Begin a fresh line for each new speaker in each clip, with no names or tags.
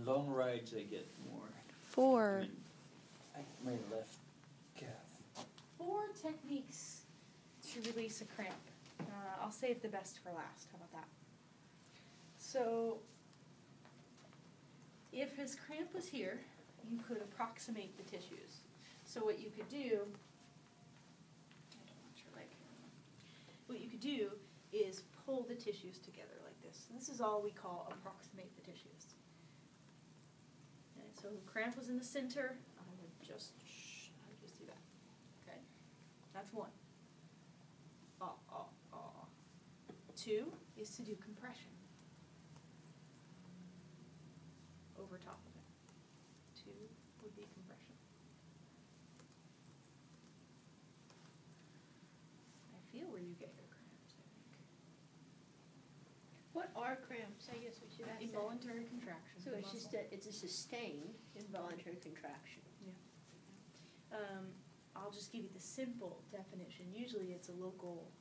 On long rides, I get more.
4.
My left calf.
4 techniques to release a cramp. I'll save the best for last. How about that? So, if his cramp was here, you could approximate the tissues. So what you could do, I don't want your leg here. What you could do is pull the tissues together like this. And this is all we call approximate the tissues. Okay, so cramp was in the center. I would just do that. Okay, that's 1. 2 is to do compression over top of it. 2 would be compression. I feel where you get your cramps, I think.
What are cramps? I guess we should ask
Involuntary contraction.
that. So it's just it's a sustained involuntary contraction.
Yeah. I'll just give you the simple definition. Usually it's a local,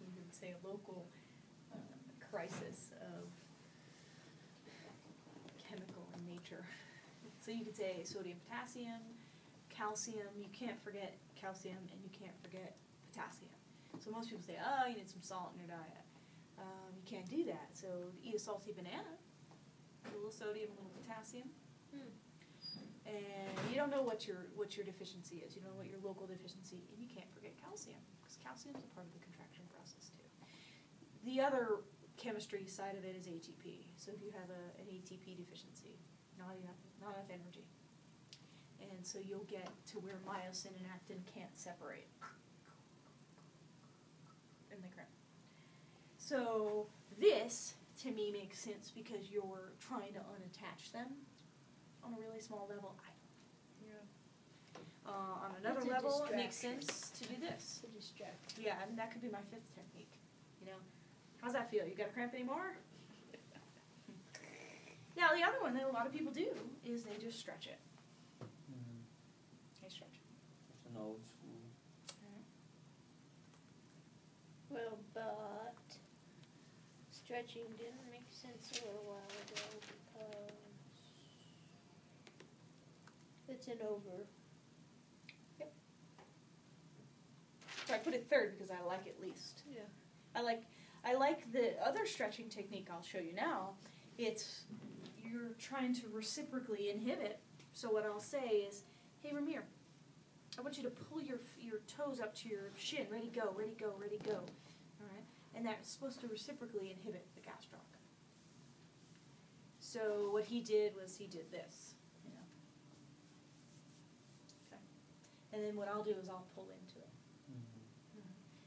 we would say a local crisis of chemical in nature. So you could say sodium, potassium, calcium. You can't forget calcium and you can't forget potassium. So most people say, oh, you need some salt in your diet. You can't do that. So eat a salty banana, a little sodium, a little potassium. And you don't know what your deficiency is. You don't know what your local deficiency, and you can't forget calcium, because calcium is a part of the contraction process too. The other chemistry side of it is ATP. So if you have an ATP deficiency, not enough energy, and so you'll get to where myosin and actin can't separate in the cramp. So this, to me, makes sense because you're trying to unattach them on a really small level. On another level, it makes sense to do this.
It's a distraction.
Yeah, and that could be my 5th technique. You know, how's that feel? You got a cramp anymore? Now, the other one that a lot of people do is they just stretch it. They stretch it.
That's an old school.
Well, but stretching didn't make sense a little while ago because it's an over.
Yep. So I put it 3rd because I like it least.
Yeah.
I like the other stretching technique I'll show you now. It's you're trying to reciprocally inhibit. So what I'll say is, hey Ramir, I want you to pull your toes up to your shin. Ready, go, ready, go, ready, go. All right? And that's supposed to reciprocally inhibit the gastroc. So what he did was he did this. You know. Okay. And then what I'll do is I'll pull into it.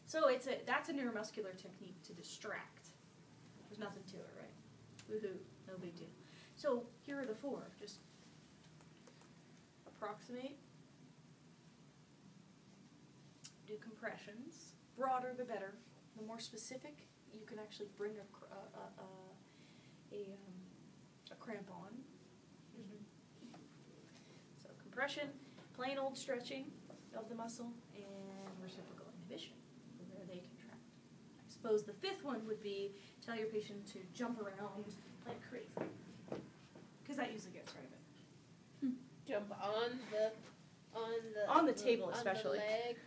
So that's a neuromuscular technique to distract. There's nothing to it, right? Woohoo, no big deal. So here are the 4. Just approximate, do compressions. Broader the better. The more specific, you can actually bring a cramp on. So compression, plain old stretching of the muscle, and reciprocal inhibition. Where they contract. I suppose the 5th one would be tell your patient to jump around like crazy, because that usually gets rid of it.
Jump on the
table, especially.
On the leg.